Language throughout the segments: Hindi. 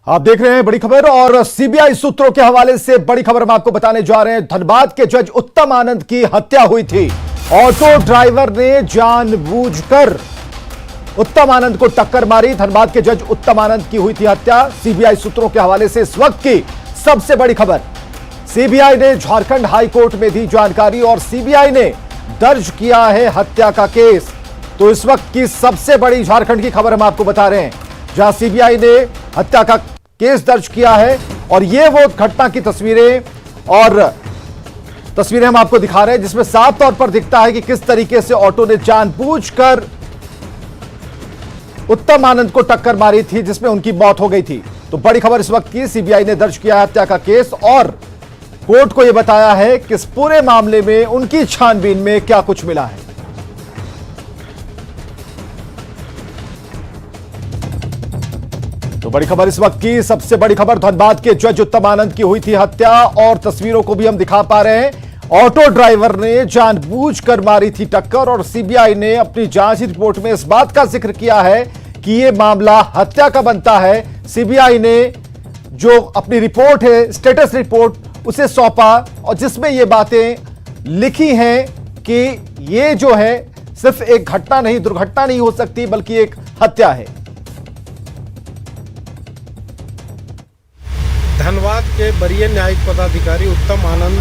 आप देख रहे हैं बड़ी खबर और सीबीआई सूत्रों के हवाले से बड़ी खबर हम आपको बताने जा रहे हैं। धनबाद के जज उत्तम आनंद की हत्या हुई थी। ऑटो ड्राइवर ने जानबूझकर उत्तम आनंद को टक्कर मारी। धनबाद के जज उत्तम आनंद की हुई थी हत्या। सीबीआई सूत्रों के हवाले से इस वक्त की सबसे बड़ी खबर। सीबीआई ने झारखंड हाई कोर्ट में दी जानकारी और सीबीआई ने दर्ज किया है हत्या का केस। तो इस वक्त की सबसे बड़ी झारखंड की खबर हम आपको बता रहे हैं, जहां सीबीआई ने हत्या का केस दर्ज किया है। और ये वो घटना की तस्वीरें हम आपको दिखा रहे हैं, जिसमें साफ तौर पर दिखता है कि किस तरीके से ऑटो ने जानबूझकर उत्तम आनंद को टक्कर मारी थी, जिसमें उनकी मौत हो गई थी। तो बड़ी खबर इस वक्त की, सीबीआई ने दर्ज किया हत्या का केस और कोर्ट को यह बताया है कि इस पूरे मामले में उनकी छानबीन में क्या कुछ मिला है। तो बड़ी खबर इस वक्त की सबसे बड़ी खबर, धनबाद के जज उत्तम आनंद की हुई थी हत्या और तस्वीरों को भी हम दिखा पा रहे हैं। ऑटो ड्राइवर ने जानबूझकर मारी थी टक्कर और सीबीआई ने अपनी जांच रिपोर्ट में इस बात का जिक्र किया है कि यह मामला हत्या का बनता है। सीबीआई ने जो अपनी रिपोर्ट है, स्टेटस रिपोर्ट, उसे सौंपा और जिसमें यह बातें लिखी हैं कि यह जो है सिर्फ एक घटना नहीं, दुर्घटना नहीं हो सकती, बल्कि एक हत्या है। धनबाद के वरीय न्यायिक पदाधिकारी उत्तम आनंद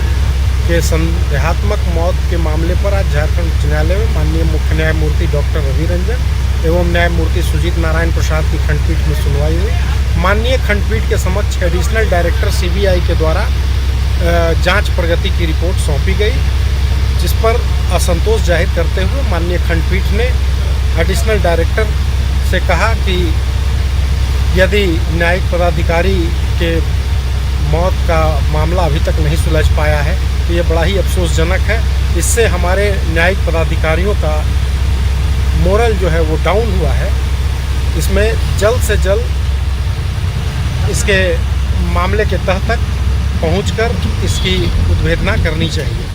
के संदेहात्मक मौत के मामले पर आज झारखंड उच्च न्यायालय में माननीय मुख्य न्यायमूर्ति डॉक्टर रवि रंजन एवं न्यायमूर्ति सुजीत नारायण प्रसाद की खंडपीठ में सुनवाई हुई। माननीय खंडपीठ के समक्ष एडिशनल डायरेक्टर सीबीआई के द्वारा जांच प्रगति की रिपोर्ट सौंपी गई, जिस पर असंतोष जाहिर करते हुए माननीय खंडपीठ ने एडिशनल डायरेक्टर से कहा कि यदि न्यायिक पदाधिकारी के मौत का मामला अभी तक नहीं सुलझ पाया है तो ये बड़ा ही अफसोसजनक है। इससे हमारे न्यायिक पदाधिकारियों का मोरल जो है वो डाउन हुआ है। इसमें जल्द से जल्द इसके मामले के तह तक पहुंचकर इसकी उद्भेदना करनी चाहिए।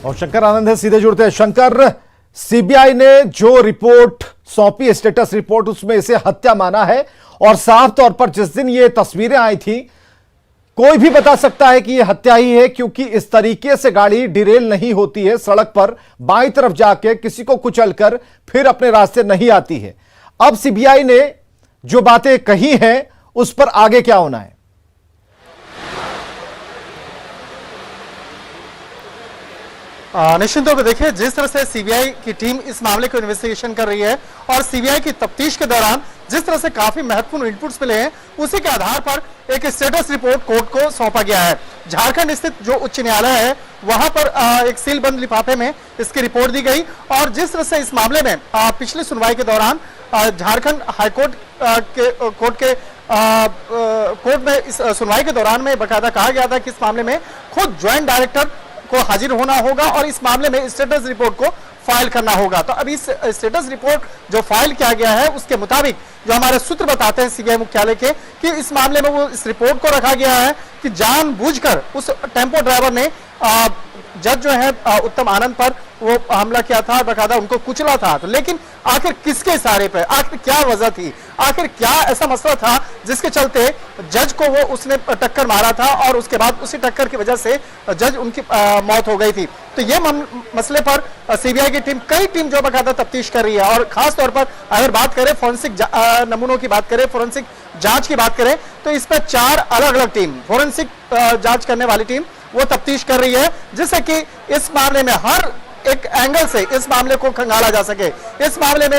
और शंकर आनंद है, सीधे जुड़ते हैं। शंकर, सीबीआई ने जो रिपोर्ट सौंपी, स्टेटस रिपोर्ट, उसमें इसे हत्या माना है और साफ तौर पर जिस दिन ये तस्वीरें आई थी कोई भी बता सकता है कि ये हत्या ही है, क्योंकि इस तरीके से गाड़ी डिरेल नहीं होती है, सड़क पर बाईं तरफ जाके किसी को कुचलकर फिर अपने रास्ते नहीं आती है। अब सीबीआई ने जो बातें कही हैं उस पर आगे क्या होना है? निश्चित तौर पर देखिए, जिस तरह से सीबीआई की टीम इस मामले को इन्वेस्टिगेशन कर रही है और सीबीआई की तफ्तीश के दौरान जिस तरह से काफी महत्वपूर्ण इनपुट्स मिले हैं, उसी के आधार पर एक स्टेटस रिपोर्ट कोर्ट को सौंपा गया है। झारखंड स्थित जो उच्च न्यायालय है वहां पर एक सीलबंद लिफाफे में इसकी रिपोर्ट दी गई और जिस तरह से इस मामले में पिछली सुनवाई के दौरान झारखंड हाईकोर्ट कोर्ट में इस सुनवाई के दौरान में बाकायदा कहा गया था कि इस मामले में खुद ज्वाइंट डायरेक्टर को हाजिर होना होगा और इस मामले में स्टेटस रिपोर्ट को फाइल करना होगा। तो अभी स्टेटस रिपोर्ट जो फाइल किया गया है उसके मुताबिक जो हमारे सूत्र बताते हैं सीबीआई मुख्यालय के कि इस मामले में वो इस रिपोर्ट को रखा गया है कि जानबूझकर उस टेम्पो ड्राइवर ने जज जो है उत्तम आनंद पर वो हमला किया था, बकायदा उनको कुचला था। तो लेकिन आखिर किसके इशारे पे, आखिर क्या वजह थी, आखिर क्या ऐसा मसला था जिसके चलते जज को वो उसने टक्कर मारा था और उसके बाद उसी टक्कर की वजह से जज उनकी मौत हो गई थी। तो ये मसले पर सीबीआई की टीम, कई टीम जो बकायदा तफ्तीश कर रही है और खास तौर पर अगर बात करें फोरेंसिक नमूनों की बात करें, फोरेंसिक जांच की बात करें, तो इस पर 4 अलग अलग टीम, फोरेंसिक जांच करने वाली टीम वो तफ्तीश कर रही है, जिससे कि इस मामले में हर एक एंगल से इस मामले को खंगाला जा सके। इस मामले में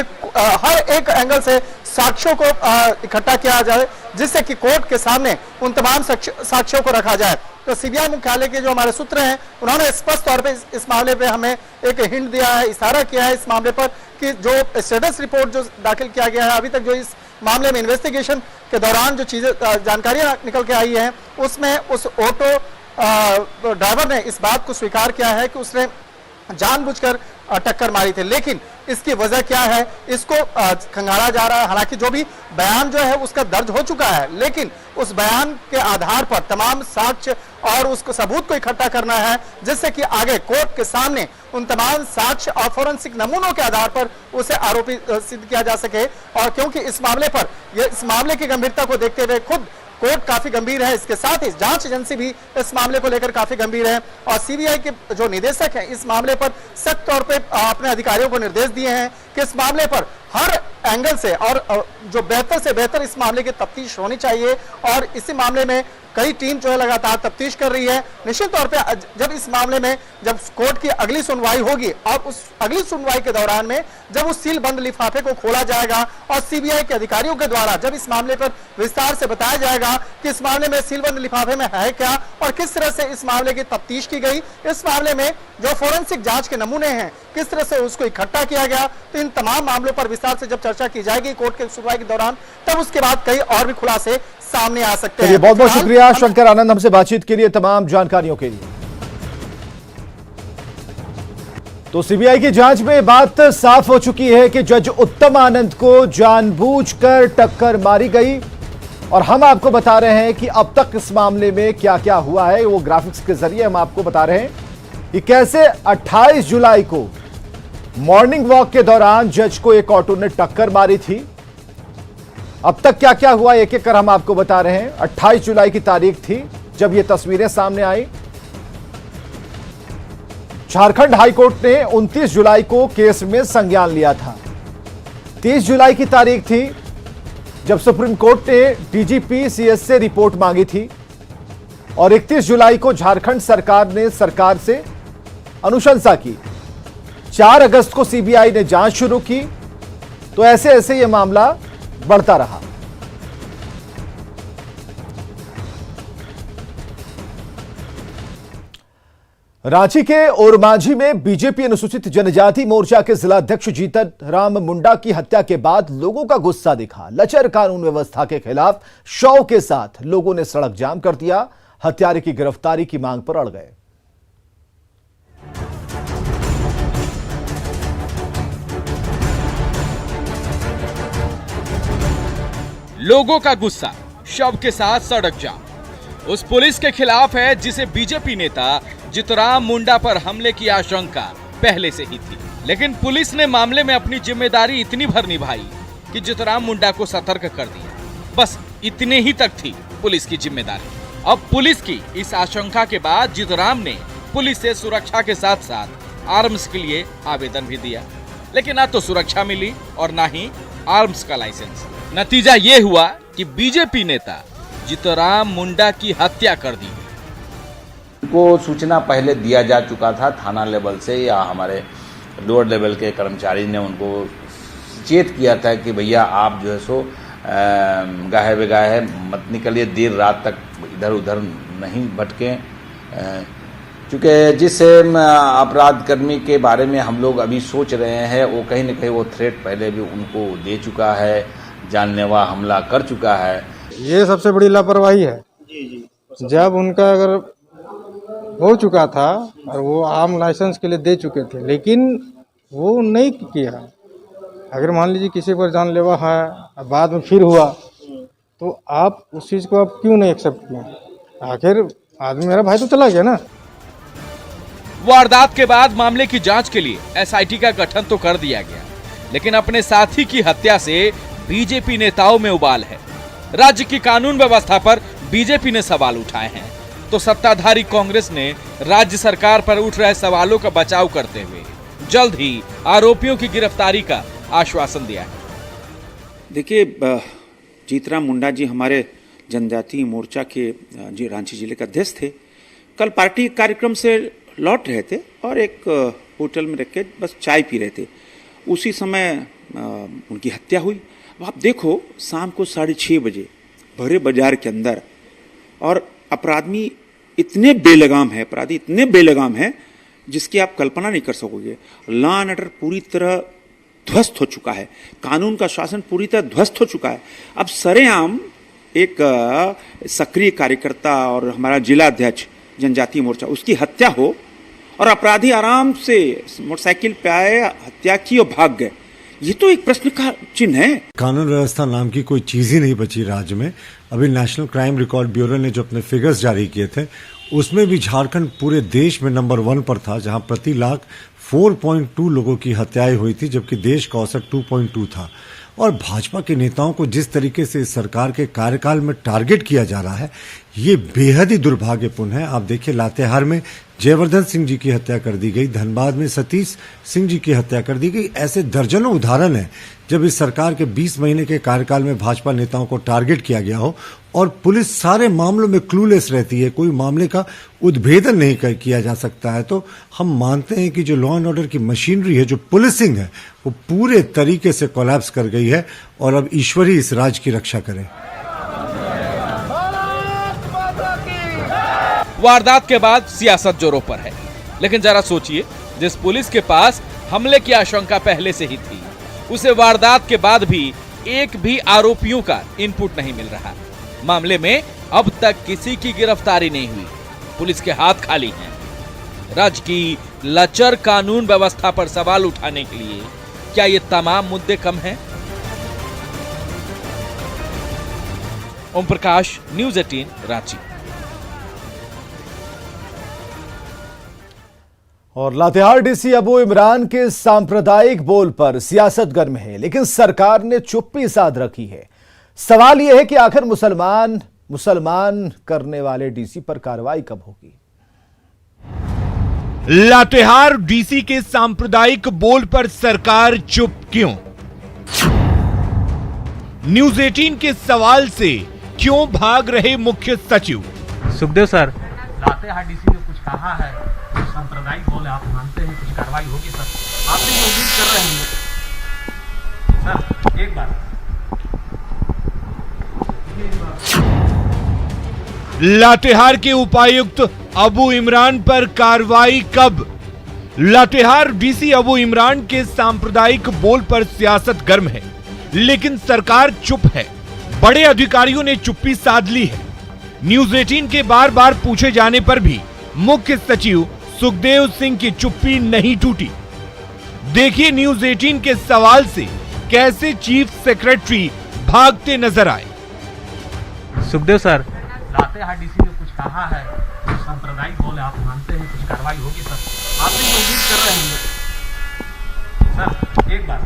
हर एक एंगल से साक्ष्यों को इकट्ठा किया जाए, जिससे कि कोर्ट के सामने उन तमाम साक्ष्यों को रखा जाए। तो सीबीआई मुख्यालय के जो हमारे सूत्र हैं उन्होंने स्पष्ट तौर पे इस मामले पे हमें एक हिंट दिया है, इशारा किया है इस मामले पर कि जो स्टेटस रिपोर्ट जो दाखिल किया गया है, अभी तक जो इस मामले में इन्वेस्टिगेशन के दौरान जो चीजें जानकारियां निकल के आई हैं, उसमें उस ऑटो ड्राइवर ने इस बात को स्वीकार किया है कि उसने जानबूझकर टक्कर मारी थी। लेकिन इसकी वजह क्या है, इसको खंगाला जा रहा है। हालांकि जो भी बयान जो है उसका दर्ज हो चुका है, लेकिन उस बयान के आधार पर तमाम साक्ष्य और उसको सबूत को इकट्ठा करना है, जिससे कि आगे कोर्ट के सामने उन तमाम साक्ष्य और फोरेंसिक नमूनों के आधार पर उसे आरोपी सिद्ध किया जा सके। और क्योंकि इस मामले की गंभीरता को देखते हुए खुद कोर्ट काफी गंभीर है, इसके साथ ही जांच एजेंसी भी इस मामले को लेकर काफी गंभीर है और सीबीआई के जो निदेशक हैं इस मामले पर सख्त तौर पे अपने अधिकारियों को निर्देश दिए हैं कि इस मामले पर हर एंगल से और जो बेहतर से बेहतर इस मामले की तफ्तीश होनी चाहिए। और इसी मामले में कई टीम जो है लगातार तफ्तीश कर रही है। निश्चित तौर पे जब इस मामले में जब कोर्ट की अगली सुनवाई होगी और उस अगली सुनवाई के दौरान में जब उस सील बंद लिफाफे को खोला जाएगा और सीबीआई के अधिकारियों के द्वारा जब इस मामले पर विस्तार से बताया जाएगा कि इस मामले में सील बंद लिफाफे में है क्या और किस तरह से इस मामले की तफ्तीश की गई, इस मामले में जो फोरेंसिक जांच के नमूने हैं किस तरह से उसको इकट्ठा किया गया, तो इन तमाम मामलों पर विस्तार से जब चर्चा की जाएगी कोर्ट के सुनवाई के दौरान, तब उसके बाद कई और भी खुलासे सामने आ सकते हैं। बहुत बहुत शुक्रिया शंकर आनंद हमसे बातचीत के लिए, तमाम जानकारियों के लिए। तो सीबीआई की जांच में बात साफ हो चुकी है कि जज उत्तम आनंद को जानबूझकर टक्कर मारी गई और हम आपको बता रहे हैं कि अब तक इस मामले में क्या क्या हुआ है, वो ग्राफिक्स के जरिए हम आपको बता रहे हैं कि कैसे 28 जुलाई को मॉर्निंग वॉक के दौरान जज को एक ऑटो ने टक्कर मारी थी। अब तक क्या क्या हुआ एक एक कर हम आपको बता रहे हैं। 28 जुलाई की तारीख थी जब ये तस्वीरें सामने आई। झारखंड हाईकोर्ट ने 29 जुलाई को केस में संज्ञान लिया था। 30 जुलाई की तारीख थी जब सुप्रीम कोर्ट ने डीजीपी सीएस से रिपोर्ट मांगी थी और 31 जुलाई को झारखंड सरकार ने सरकार से अनुशंसा की। 4 अगस्त को सीबीआई ने जांच शुरू की। तो ऐसे ऐसे यह मामला बढ़ता रहा। रांची के ओरमांझी में बीजेपी अनुसूचित जनजाति मोर्चा के जिलाध्यक्ष जीतन राम मुंडा की हत्या के बाद लोगों का गुस्सा दिखा। लचर कानून व्यवस्था के खिलाफ शव के साथ लोगों ने सड़क जाम कर दिया। हत्यारे की गिरफ्तारी की मांग पर अड़ गए। लोगों का गुस्सा, शव के साथ सड़क जाम। उस पुलिस के खिलाफ है जिसे बीजेपी नेता जीतराम मुंडा पर हमले की आशंका पहले से ही थी, लेकिन पुलिस ने मामले में अपनी जिम्मेदारी इतनी भर निभाई कि जीतराम मुंडा को सतर्क कर दिया। बस इतने ही तक थी पुलिस की जिम्मेदारी। अब पुलिस की इस आशंका के बाद जीतराम ने पुलिस से सुरक्षा के साथ साथ आर्म्स के लिए आवेदन भी दिया, लेकिन ना तो सुरक्षा मिली और ना ही आर्म्स का लाइसेंस। नतीजा ये हुआ कि बीजेपी नेता जीतराम मुंडा की हत्या कर दी। को सूचना पहले दिया जा चुका था थाना लेवल से, या हमारे लोअर लेवल के कर्मचारी ने उनको चेत किया था कि भैया आप जो है सो गाहे बेगाहे मत निकलिए, देर रात तक इधर उधर नहीं भटकें। चूँकि जिस अपराध कर्मी के बारे में हम लोग अभी सोच रहे हैं वो कहीं न कहीं वो थ्रेट पहले भी उनको दे चुका है, जानलेवा हमला कर चुका है। ये सबसे बड़ी लापरवाही है। जब उनका अगर हो चुका था और वो आम लाइसेंस के लिए दे चुके थे, लेकिन वो नहीं किया। अगर मान लीजिए किसी पर जानलेवा है बाद में फिर हुआ तो आप उस चीज़ को आप क्यों नहीं एक्सेप्ट किए? आखिर आदमी मेरा भाई तो चला गया ना। वारदात के बाद मामले की जांच के लिए एसआईटी का गठन तो कर दिया गया, लेकिन अपने साथी की हत्या से बीजेपी नेताओं में उबाल है। राज्य की कानून व्यवस्था पर बीजेपी ने सवाल उठाए हैं, तो सत्ताधारी कांग्रेस ने राज्य सरकार पर उठ रहे सवालों का बचाव करते हुए जल्द ही आरोपियों की गिरफ्तारी का आश्वासन दिया है। देखिए, जीतराम मुंडा जी हमारे जनजातीय मोर्चा के रांची जिले का अध्यक्ष थे। कल पार्टी कार्यक्रम से लौट रहे थे और एक होटल में रख के बस चाय पी रहे थे। उसी समय उनकी हत्या हुई। अब आप देखो, शाम को 6:30 बजे भरे बाजार के अंदर, और अपराधी इतने बेलगाम है जिसकी आप कल्पना नहीं कर सकोगे। लॉ एंड ऑर्डर पूरी तरह ध्वस्त हो चुका है, कानून का शासन पूरी तरह ध्वस्त हो चुका है। अब सरेआम एक सक्रिय कार्यकर्ता और हमारा जिला अध्यक्ष जनजातीय मोर्चा, उसकी हत्या हो और अपराधी आराम से मोटरसाइकिल पे आए, हत्या की और भाग गए। ये तो एक प्रश्न का चिन्ह है। कानून व्यवस्था नाम की कोई चीज ही नहीं बची राज्य में। अभी नेशनल क्राइम रिकॉर्ड ब्यूरो ने जो अपने फिगर्स जारी किए थे उसमें भी झारखंड पूरे देश में नंबर 1 पर था, जहां प्रति लाख 4.2 लोगों की हत्याएं हुई थी, जबकि देश का औसत 2.2 था। और भाजपा के नेताओं को जिस तरीके से इस सरकार के कार्यकाल में टारगेट किया जा रहा है, ये बेहद ही दुर्भाग्यपूर्ण है। आप देखिए, लातेहार में जयवर्धन सिंह जी की हत्या कर दी गई, धनबाद में सतीश सिंह जी की हत्या कर दी गई। ऐसे दर्जनों उदाहरण हैं जब इस सरकार के 20 महीने के कार्यकाल में भाजपा नेताओं को टारगेट किया गया हो और पुलिस सारे मामलों में क्लूलेस रहती है, कोई मामले का उद्भेदन नहीं किया जा सकता है। तो हम मानते हैं कि जो लॉ एंड ऑर्डर की मशीनरी है, जो पुलिसिंग है, वो पूरे तरीके से कोलैप्स कर गई है और अब ईश्वर ही इस राज्य की रक्षा करे। वारदात के बाद सियासत जोरों पर है, लेकिन जरा सोचिए, जिस पुलिस के पास हमले की आशंका पहले से ही थी, उसे वारदात के बाद भी एक भी आरोपियों का इनपुट नहीं मिल रहा। मामले में अब तक किसी की गिरफ्तारी नहीं हुई, पुलिस के हाथ खाली हैं। राज्य की लचर कानून व्यवस्था पर सवाल उठाने के लिए क्या ये तमाम मुद्दे कम हैं? ओम प्रकाश, न्यूज़ 18, रांची। और लातेहार डीसी अबू इमरान के सांप्रदायिक बोल पर सियासत गर्म है, लेकिन सरकार ने चुप्पी साध रखी है। सवाल यह है कि आखिर मुसलमान करने वाले डीसी पर कार्रवाई कब होगी? लातेहार डीसी के सांप्रदायिक बोल पर सरकार चुप क्यों? न्यूज़ 18 के सवाल से क्यों भाग रहे मुख्य सचिव? सुखदेव सर, लातेहार डीसी ने कुछ कहा है, सांप्रदायिक बोल आप मानते हैं, कुछ कार्रवाई होगी सर? आप भी उम्मीद कर रहे हैं सर? एक बार लातेहार के उपायुक्त अबू इमरान पर कार्रवाई कब? लातेहार डीसी अबू इमरान के सांप्रदायिक बोल पर सियासत गर्म है, लेकिन सरकार चुप है। बड़े अधिकारियों ने चुप्पी साध ली है। न्यूज़ 18 के बार बार पूछे जाने पर भी मुख्य सचिव सुखदेव सिंह की चुप्पी नहीं टूटी। देखिए न्यूज़ 18 के सवाल से कैसे चीफ सेक्रेटरी भागते नजर आए। सुखदेव सर, लातेहार डीसी ने कुछ कहा है, सांप्रदायिक बोल आप मानते हैं, कुछ कार्रवाई होगी सर? आप भी उम्मीद कर रहे हैं सर? एक बार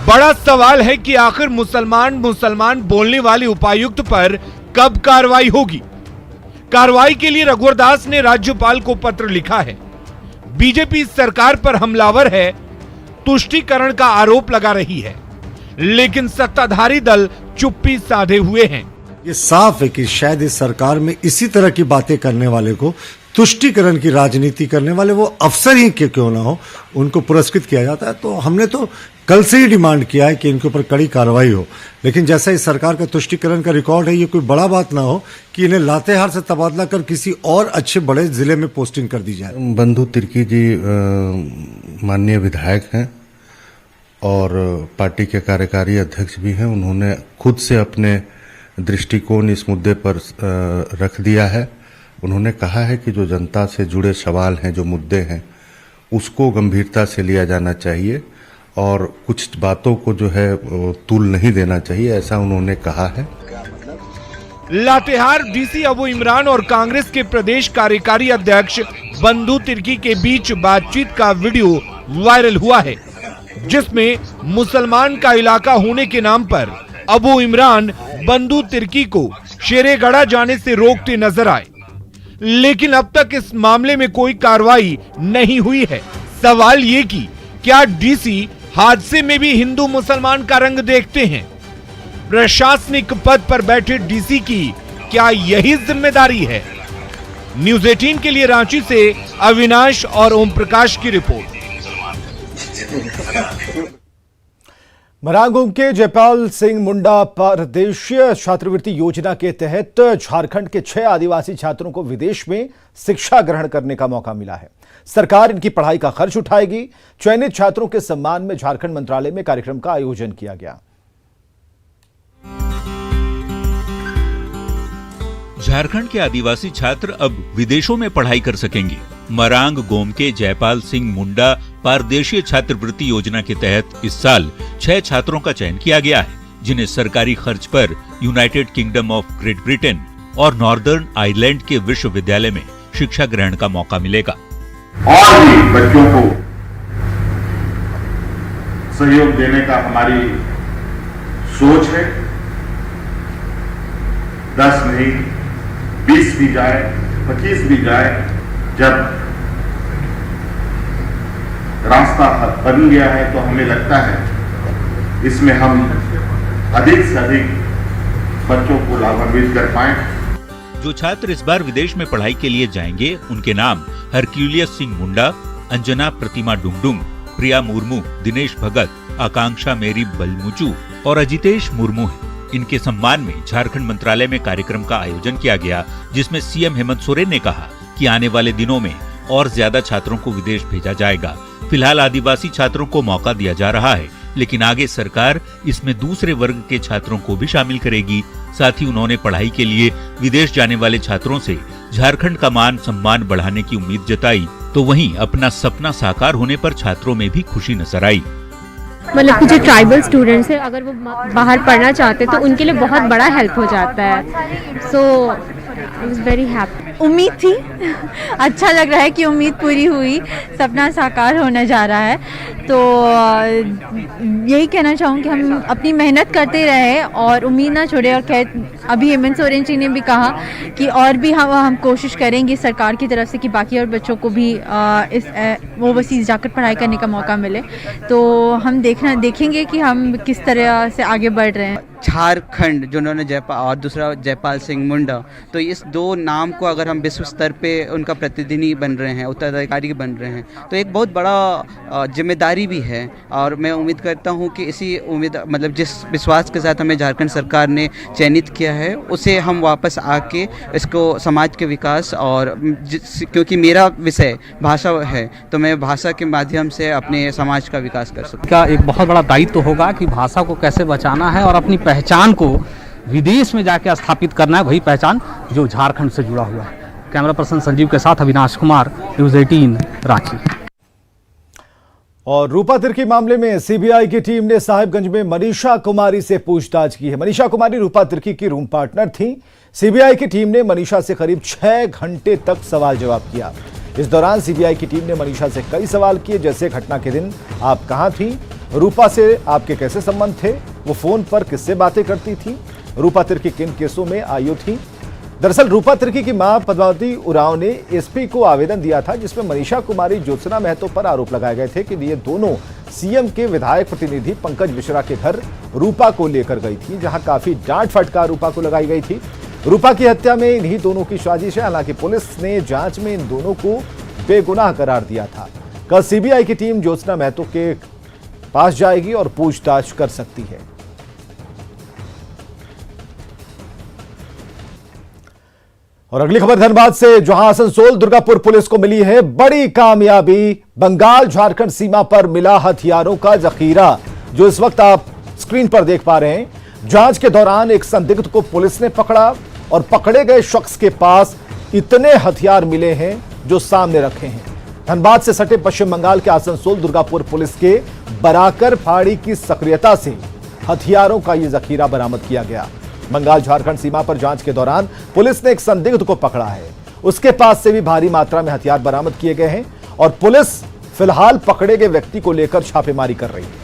बड़ा सवाल है कि आखिर मुसलमान बोलने वाले उपायुक्त पर कब कार्रवाई होगी? कार्रवाई के लिए रघुवर दास ने राज्यपाल को पत्र लिखा है। बीजेपी सरकार पर हमलावर है, तुष्टीकरण का आरोप लगा रही है, लेकिन सत्ताधारी दल चुप्पी साधे हुए हैं। ये साफ है कि शायद इस सरकार में इसी तरह की बातें करने वाले को, तुष्टीकरण की राजनीति करने वाले वो अफसर ही क्यों ना हो, उनको पुरस्कृत किया जाता है। तो हमने तो कल से ही डिमांड किया है कि इनके ऊपर कड़ी कार्रवाई हो, लेकिन जैसा इस सरकार का तुष्टीकरण का रिकॉर्ड है, ये कोई बड़ा बात ना हो कि इन्हें लातेहार से तबादला कर किसी और अच्छे बड़े जिले में पोस्टिंग कर दी जाए। बंधु तिर्की जी माननीय विधायक हैं और पार्टी के कार्यकारी अध्यक्ष भी हैं। उन्होंने खुद से अपने दृष्टिकोण इस मुद्दे पर रख दिया है। उन्होंने कहा है कि जो जनता से जुड़े सवाल हैं, जो मुद्दे हैं, उसको गंभीरता से लिया जाना चाहिए और कुछ बातों को जो है तूल नहीं देना चाहिए, ऐसा उन्होंने कहा है। लातेहार डीसी अबू इमरान और कांग्रेस के प्रदेश कार्यकारी अध्यक्ष बंधु तिर्की के बीच बातचीत का वीडियो वायरल हुआ है, जिसमें मुसलमान का इलाका होने के नाम पर अबू इमरान बंधु तिर्की को शेरेगढ़ा जाने से रोकते नजर आए, लेकिन अब तक इस मामले में कोई कार्रवाई नहीं हुई है। सवाल ये कि क्या डीसी हादसे में भी हिंदू मुसलमान का रंग देखते हैं? प्रशासनिक पद पर बैठे डीसी की क्या यही जिम्मेदारी है? न्यूज़ 18 के लिए रांची से अविनाश और ओम प्रकाश की रिपोर्ट। मरांगोम के जयपाल सिंह मुंडा परदेशीय छात्रवृत्ति योजना के तहत झारखंड के 6 आदिवासी छात्रों को विदेश में शिक्षा ग्रहण करने का मौका मिला है। सरकार इनकी पढ़ाई का खर्च उठाएगी। चयनित छात्रों के सम्मान में झारखंड मंत्रालय में कार्यक्रम का आयोजन किया गया। झारखंड के आदिवासी छात्र अब विदेशों में पढ़ाई कर सकेंगे। मरांग गोम के जयपाल सिंह मुंडा पारदेशीय छात्रवृत्ति योजना के तहत इस साल 6 छात्रों का चयन किया गया है, जिन्हें सरकारी खर्च पर United kingdom of great Britain और नॉर्दर्न आयरलैंड के विश्वविद्यालय में शिक्षा ग्रहण का मौका मिलेगा। और भी बच्चों को सहयोग देने का हमारी सोच है। 10 नहीं, 20 भी जाए, 25 भी जाए, जब रास्ता बन गया है तो हमें लगता है इसमें हम अधिक से अधिक बच्चों को लाभान्वित कर पाए। जो छात्र इस बार विदेश में पढ़ाई के लिए जाएंगे, उनके नाम हरक्यूलियस सिंह मुंडा, अंजना प्रतिमा डुंगडुंग, प्रिया मुर्मू, दिनेश भगत, आकांक्षा मेरी बलमुचू और अजितेश मुर्मू हैं। इनके सम्मान में झारखंड मंत्रालय में कार्यक्रम का आयोजन किया गया, जिसमें सीएम हेमंत सोरेन ने कहा कि आने वाले दिनों में और ज्यादा छात्रों को विदेश भेजा जाएगा। फिलहाल आदिवासी छात्रों को मौका दिया जा रहा है, लेकिन आगे सरकार इसमें दूसरे वर्ग के छात्रों को भी शामिल करेगी। साथ ही उन्होंने पढ़ाई के लिए विदेश जाने वाले छात्रों से झारखंड का मान सम्मान बढ़ाने की उम्मीद जताई, तो वहीं अपना सपना साकार होने पर छात्रों में भी खुशी नजर आई। मतलब कि जो ट्राइबल स्टूडेंट्स हैं, अगर वो बाहर पढ़ना चाहते हैं तो उनके लिए बहुत बड़ा हेल्प हो जाता है। सो आई वाज वेरी हैप्पी। उम्मीद थी, अच्छा लग रहा है कि उम्मीद पूरी हुई, सपना साकार होने जा रहा है। तो यही कहना चाहूँ कि हम अपनी मेहनत करते रहे और उम्मीद ना छोड़े। और अभी हेमंत सोरेन जी ने भी कहा कि और भी हम कोशिश करेंगे सरकार की तरफ से कि बाकी और बच्चों को भी इस ओवरसीज़ जाकर पढ़ाई करने का मौका मिले। तो हम देखेंगे कि हम किस तरह से आगे बढ़ रहे हैं। झारखंड जो उन्होंने जयपाल और दूसरा जयपाल सिंह मुंडा, तो इस 2 नाम को अगर हम विश्व स्तर पे उनका प्रतिनिधि बन रहे हैं, उत्तराधिकारी बन रहे हैं, तो एक बहुत बड़ा जिम्मेदारी भी है। और मैं उम्मीद करता हूं कि इसी उम्मीद मतलब जिस विश्वास के साथ हमें झारखंड सरकार ने चयनित किया है, उसे हम वापस आके इसको समाज के विकास और क्योंकि मेरा विषय भाषा है, तो मैं भाषा के माध्यम से अपने समाज का विकास कर सकूँ। का एक बहुत बड़ा दायित्व होगा कि भाषा को कैसे बचाना है और अपनी पहचान को विदेश में जाकर स्थापित करना है, वही पहचान जो झारखंड से जुड़ा हुआ है। कैमरा पर्सन संजीव के साथ अविनाश कुमार, न्यूज़ 18 रांची। और रूपा तिर्की मामले में सीबीआई की टीम ने साहिबगंज में मनीषा कुमारी से पूछताछ की है। मनीषा कुमारी रूपा तिर्की की रूम पार्टनर थी। सीबीआई की टीम ने मनीषा से करीब 6 घंटे तक सवाल जवाब किया। इस दौरान सीबीआई की टीम ने मनीषा से कई सवाल किए, जैसे घटना के दिन आप कहां थी, रूपा से आपके कैसे संबंध थे, वो फोन पर किससे बातें करती थी, रूपा तिर्की किन केसों में आयु थी। दरअसल रूपा तिर्की की मां पद्मावती उरांव ने एसपी को आवेदन दिया था, जिसमें मनीषा कुमारी ज्योत्सना महतो पर आरोप लगाए गए थे कि ये दोनों सीएम के विधायक प्रतिनिधि पंकज मिश्रा के घर रूपा को लेकर गई थी, जहां काफी डांट फटकार रूपा को लगाई गई थी। रूपा की हत्या में इन्हीं दोनों की साजिश है। हालांकि पुलिस ने जांच में इन दोनों को बेगुनाह करार दिया था। कल सीबीआई की टीम ज्योत्सना महतो के पास जाएगी और पूछताछ कर सकती है। और अगली खबर धनबाद से, जहां आसनसोल दुर्गापुर पुलिस को मिली है बड़ी कामयाबी। बंगाल झारखंड सीमा पर मिला हथियारों का जखीरा, जो इस वक्त आप स्क्रीन पर देख पा रहे हैं। जांच के दौरान एक संदिग्ध को पुलिस ने पकड़ा और पकड़े गए शख्स के पास इतने हथियार मिले हैं जो सामने रखे हैं। धनबाद से सटे पश्चिम बंगाल के आसनसोल दुर्गापुर पुलिस के बराकर फाड़ी की सक्रियता से हथियारों का यह जखीरा बरामद किया गया। बंगाल झारखंड सीमा पर जांच के दौरान पुलिस ने एक संदिग्ध को पकड़ा है। उसके पास से भी भारी मात्रा में हथियार बरामद किए गए हैं और पुलिस फिलहाल पकड़े गए व्यक्ति को लेकर छापेमारी कर रही है।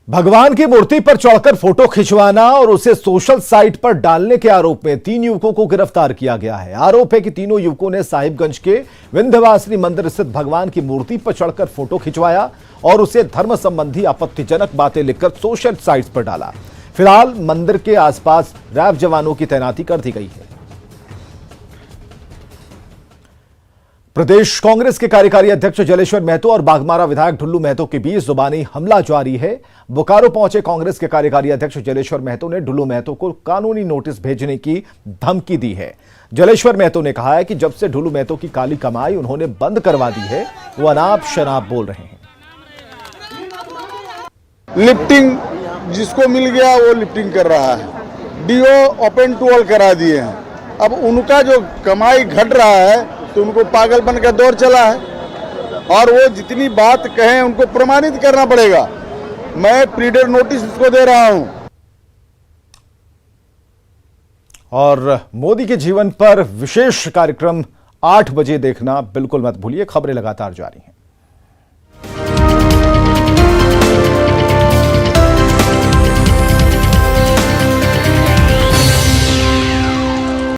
भगवान की मूर्ति पर चढ़कर फोटो खिंचवाना और उसे सोशल साइट पर डालने के आरोप में 3 युवकों को गिरफ्तार किया गया है। आरोप है कि तीनों युवकों ने साहिबगंज के विंध्यवासिनी मंदिर स्थित भगवान की मूर्ति पर चढ़कर फोटो खिंचवाया और उसे धर्म संबंधी आपत्तिजनक बातें लिखकर सोशल साइट्स पर डाला। फिलहाल मंदिर के आसपास रैफ जवानों की तैनाती कर दी गई है। प्रदेश कांग्रेस के कार्यकारी अध्यक्ष जलेश्वर महतो और बाघमारा विधायक ढुल्लू महतो के बीच जुबानी हमला जारी है। बोकारो पहुंचे कांग्रेस के कार्यकारी अध्यक्ष जलेश्वर महतो ने ढुल्लू महतो को कानूनी नोटिस भेजने की धमकी दी है। जलेश्वर महतो ने कहा है कि जब से ढुल्लू महतो की काली कमाई उन्होंने बंद करवा दी है, वो अनाप शनाप बोल रहे हैं। लिफ्टिंग जिसको मिल गया वो लिफ्टिंग कर रहा है। डीओ ओपन टू ऑल करा दिए हैं। अब उनका जो कमाई घट रहा है तो उनको पागलपन का दौर चला है और वो जितनी बात कहें उनको प्रमाणित करना पड़ेगा। मैं प्रीडेर नोटिस उसको दे रहा हूं। और मोदी के जीवन पर विशेष कार्यक्रम 8 बजे देखना बिल्कुल मत भूलिए। खबरें लगातार जारी हैं।